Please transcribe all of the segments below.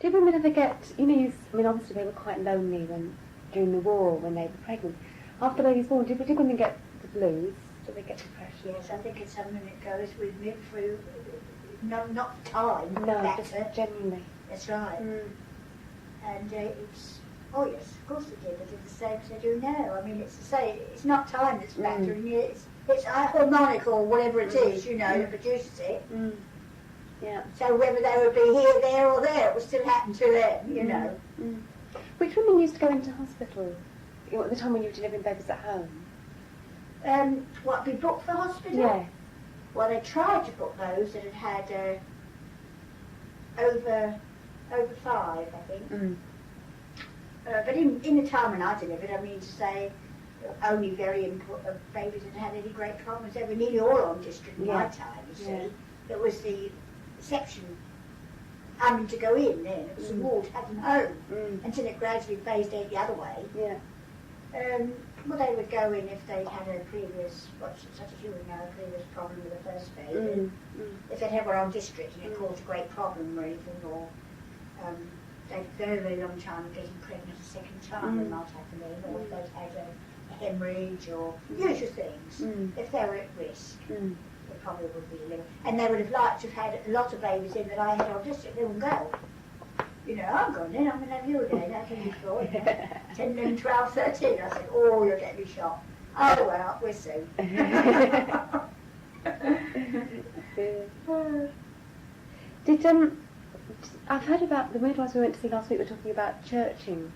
Did women ever get, I mean, obviously they were quite lonely during the war when they were pregnant. After the baby's born, did women get the blues? Did they get depression? Yes, I think it's something that goes with midwifery. No, not time. No, better. just genuinely. That's right. And it's, oh yes, of course they did. They did the same as they do now. I mean, it's to say, it's not time that's mattering. It's harmonic or whatever it is, that produces it. Yeah. So whether they would be here, there or there, it would still happen to them, Which women used to go into hospital at the time when you were delivering babies at home? What, be booked for hospital? Yeah. Well, they tried to book those that had over 5, I think. But in the time when I delivered, I mean to say, only very babies that had any great problems. They were nearly all on district in my time, you see. It was the section having to go in then. It was the ward to have them home until it gradually phased out the other way. Yeah. Well, they would go in if they'd had a previous, such as you would know, a previous problem with the first baby. If they'd ever on district and it caused a great problem or anything, or they'd very, very long time of getting pregnant a second time when not happening, or if they'd had a hemorrhage or usual things. If they were at risk, it probably would be a little. And they would have liked to have had a lot of babies in that I had on district. They wouldn't go. I'm going in, I'm going to have you again. That's what you thought, 10, 11, 12, 13. I said, oh, you'll get me shot. Oh, well, we'll see. I've heard about the midwives we went to see last week were talking about churching.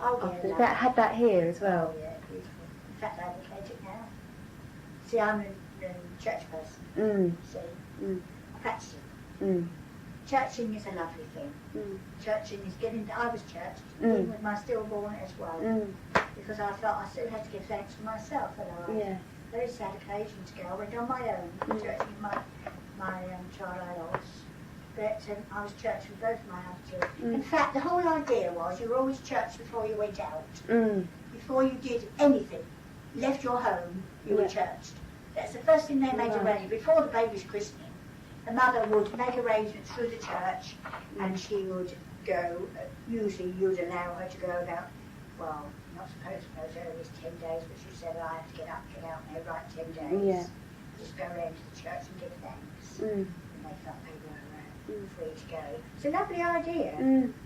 Oh, yeah. That had that here as well. Oh, yeah, beautiful. In fact, I advocate it now. See, I'm a church person. See, I practice it. Churching is a lovely thing. Churching is I was churched, even with my stillborn as well, because I felt I still had to give thanks for myself, and I had a very sad occasion to go. I went on my own, churching my child I lost, but I was churched with both my other children. In fact, the whole idea was you were always churched before you went out. Before you did anything, left your home, you were churched. That's the first thing they made arrangements, before the baby's christening. The mother would make arrangements through the church, and she would go, usually you'd allow her to go about, well, not supposed to go as 10 days, but she said, I have to get out there, right, 10 days. Just go around to the church and give thanks. And they felt they were free to go. It's a lovely idea,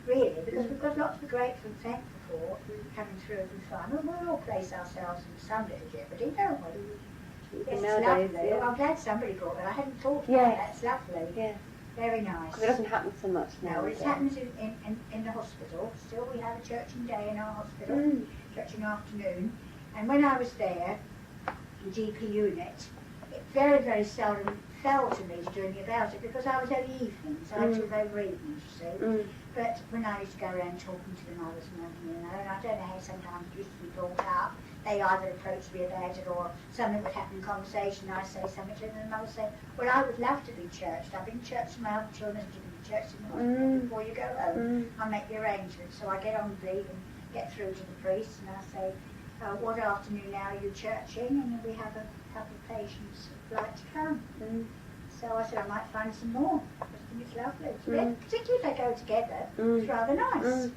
really, because we've got lots to be grateful and thankful for coming through every time. And we'll all place ourselves in some little jeopardy, don't we? Yes, Nowadays, it's lovely. yeah. I'm glad somebody brought that. I hadn't thought of that. It's lovely. Yeah. Very nice. Because it doesn't happen so much now. No, it happens in the hospital. Still, we have a churching day in our hospital, churching afternoon. And when I was there, the GP unit, it very, very seldom fell to me to do anything about it because I was only evenings. I took over evenings, you see. But when I used to go around talking to the mothers and I don't know how sometimes it used to be brought up. They either approached me about it or something would happen in conversation. I'd say something to them and the mother would say, well, I would love to be churched. I've been churched for my other children. You can be churched in the hospital before you go home. I make the arrangements. So I get on the leave and get through to the priest and I say, what afternoon now are you churching? And we have a couple of patients who'd like to come. So I said I might find some more. I think it's lovely. Particularly if they go together, it's rather nice.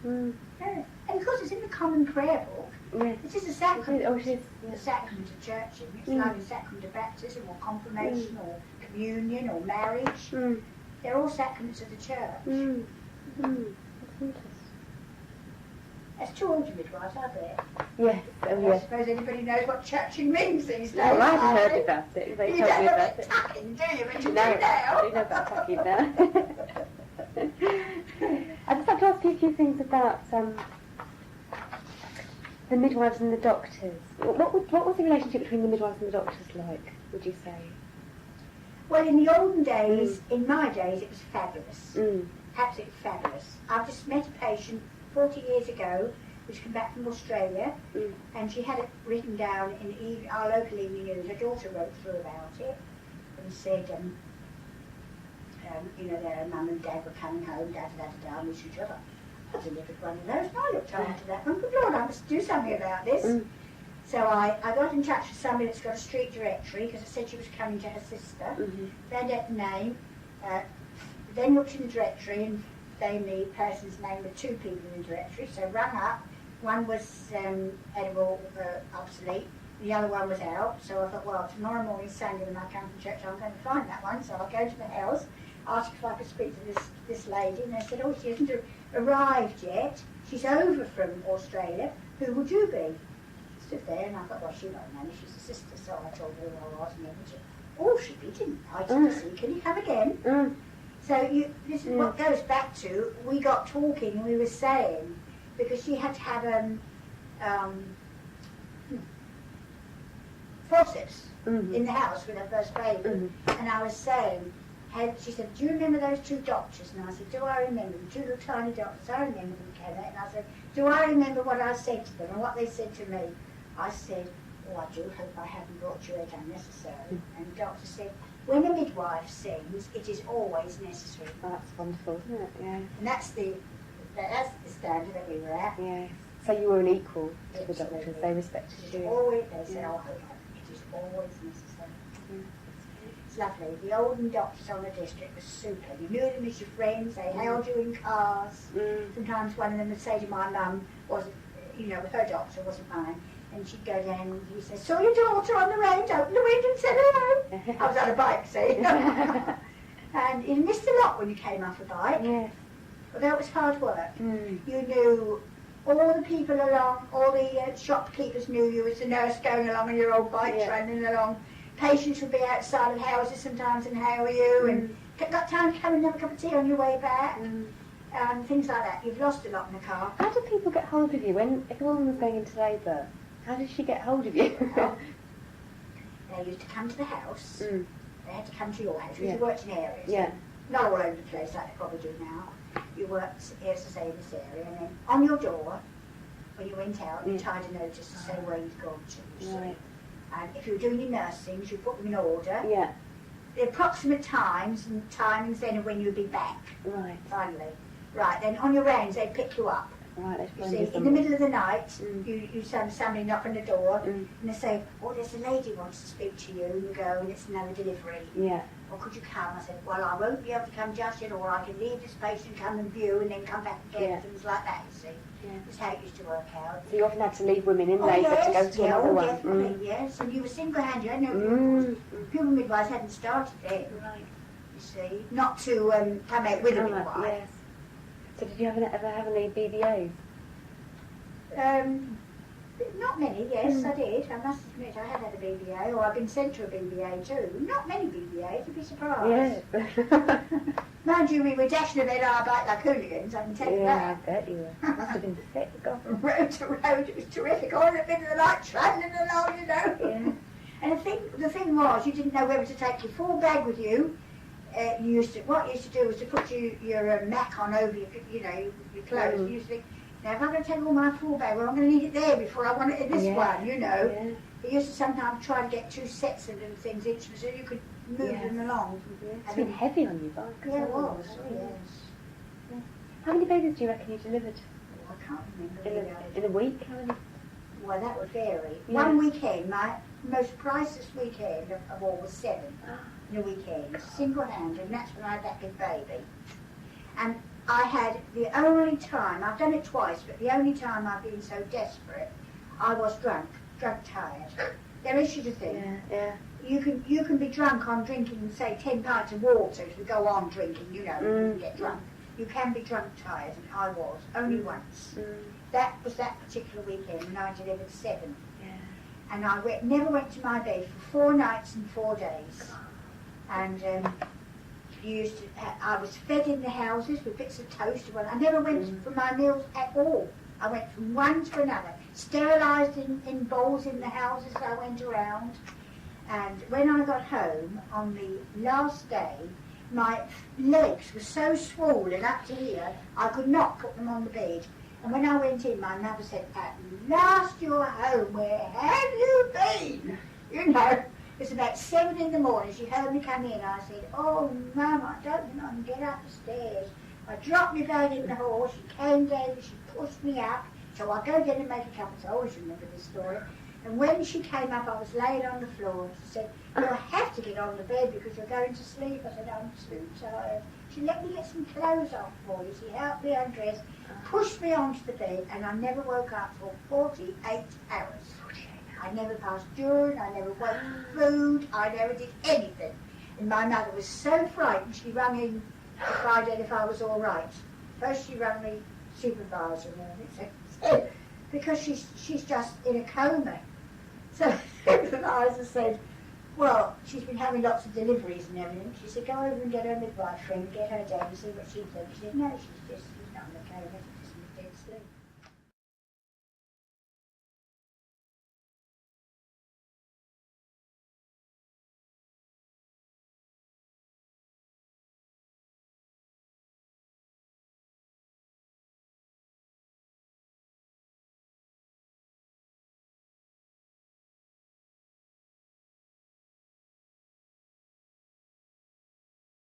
Yeah. And of course it's in the common prayer book. It is a sacrament. The sacrament of churching. It's like the sacrament of baptism or confirmation or communion or marriage. They're all sacraments of the church. That's interesting. That's two older midwives, are there? Yes. I suppose anybody knows what churching means these days. No, I haven't heard about it. They you told don't me know about about it. tucking, do you? But you No, do now. I do know about tucking now. I'd just like to ask you a few things about the midwives and the doctors. What was the relationship between the midwives and the doctors like, would you say? Well, in the olden days, in my days, it was fabulous. Absolutely fabulous. I've just met a patient 40 years ago who's come back from Australia, and she had it written down in our local evening news. Her daughter wrote through about it and said, their mum and dad were coming home, and we should have I delivered one of those, and I looked after that one. Good Lord, I must do something about this. So I got in touch with somebody that's got a street directory, because I said she was coming to her sister, found out the name, then looked in the directory and the person's name with 2 people in the directory, so rang up. One was edible, obsolete, the other one was out, so I thought, well, tomorrow morning, Sunday, when I come from church, I'm going to find that one, so I'll go to the house, ask if I could speak to this lady, and they said, oh, she hasn't arrived yet, she's over from Australia, who would you be? Stood there, and I thought, well, she won't know me, she's a sister, so I told her who I was, and everything. Oh, she didn't. I didn't see, can you come again? So this is what goes back to, we got talking and we were saying, because she had to have forceps in the house with her first baby. And I was saying, she said, do you remember those 2 doctors? And I said, do I remember them? 2 little tiny doctors. I remember them, Kenneth. And I said, do I remember what I said to them and what they said to me? I said, oh, I do hope I haven't brought you egg unnecessary. And the doctor said, when a midwife sings, it is always necessary. Oh, that's wonderful, isn't it? Yeah. And that's the standard that we were at. Yeah. So you were an equal to the Absolutely. doctors, they respected you. Always, they said, oh, it is always necessary. It's lovely. The olden doctors on the district were super. You knew them as your friends, they held you in cars. Sometimes one of them would say to my mum, wasn't, her doctor, wasn't mine, and she'd go down and he said, saw your daughter on the road, opened the window and said hello. I was on a bike, see? And you missed a lot when you came off a bike. Yes. Although it was hard work. You knew all the people along, all the shopkeepers knew you as the nurse going along on your old bike, running along. Patients would be outside of houses sometimes and hail you, and got time to come and have a cup of tea on your way back, and things like that. You've lost a lot in the car. How do people get hold of you if a woman was going into labour? How did she get hold of you? They used to come to the house. They had to come to your house because Yeah. you worked in areas. Yeah. Not all over the place like they probably do now. You worked, as I say, in this area, and then on your door, when you went out, you tied a notice to say where you'd gone to. You Right. see. And if you were doing your nursings, you put them in order. Yeah. The approximate times and timings then of when you'd be back, Right. finally. Right, then on your rounds, they'd pick you up. Right, let's You find see, you in the somewhere. middle of the night, you somebody knock on the door, Mm. and they say, oh, there's a lady wants to speak to you, and you go, and it's another delivery. Yeah. Or could you come? I said, well, I won't be able to come just yet, or I can leave this patient, come and view, and then come back again, Yeah. things like that, you see. Yeah. That's how it used to work out. So you often had to leave women in Oh, labour yes, to go to yeah, another oh, one. definitely, yes, and you were single-handed, I know pure midwives hadn't started then, Right. you see, not to come out with a Right, midwife. yes. So did you ever have any BBAs? Not many, yes, I did. I must admit I have had a BBA, or I've been sent to a BBA too. Not many BBAs, you'd be surprised. Yes. Mind you, we were dashing about our bike like hooligans, I can tell you Yeah, I that. bet you were. Must have been sick. God. From road to road, it was terrific. All in the middle of the night, travelling along, you know. Yeah. And the thing was, you didn't know whether to take your full bag with you. What you used to do was to put your Mac on over your clothes. You used to think, now if I'm going to take all my full bag, well, I'm going to need it there before I want it in this one, you know. Yeah. They used to sometimes try to get 2 sets of them things each, so you could move them along. It's been heavy on you, bike. Yeah, it well. was. Oh, yes. How many babies do you reckon you delivered Oh, I can't remember. in a week? How many? Well, that would vary. Yeah. One weekend, my most priceless weekend of all was 7 in a weekend, single-handed, and that's when I had that big baby. And I had the only time, I've done it twice, but the only time I've been so desperate, I was drunk tired. There is such a thing. Yeah. You can be drunk on drinking, say, 10 pints of water if you go on drinking, you can get drunk. You can be drunk tired, and I was, only once. That was that particular weekend, and I delivered 7. Yeah. And I never went to my bed for 4 nights and 4 days. And I was fed in the houses with bits of toast. I never went for my meals at all. I went from one to another, sterilised in bowls in the houses I went around. And when I got home on the last day, my legs were so swollen up to here, I could not put them on the bed. And when I went in, my mother said, at last you're home, where have you been? You know, it's about 7 in the morning, she heard me come in, I said, oh Mum, I don't think I can get up the stairs. I dropped my bag in the hall, she came down, she pushed me up, so I go down and make a cup of tea. I always remember this story. And when she came up, I was laid on the floor, and she said, you'll have to get on the bed because you're going to sleep. I said, I'm too tired. She let me get some clothes off for you. She helped me undress, pushed me onto the bed, and I never woke up for 48 hours. I never passed urine, I never waited for food, I never did anything. And my mother was so frightened, she rang in to find out if I was all right. First she rang me supervisor and everything, because she's just in a coma. So the supervisor said, well, she's been having lots of deliveries and everything. She said, go over and get her midwife friend, get her down and see what she thinks. She said, no, she's not in a coma, she's just in a dead sleep.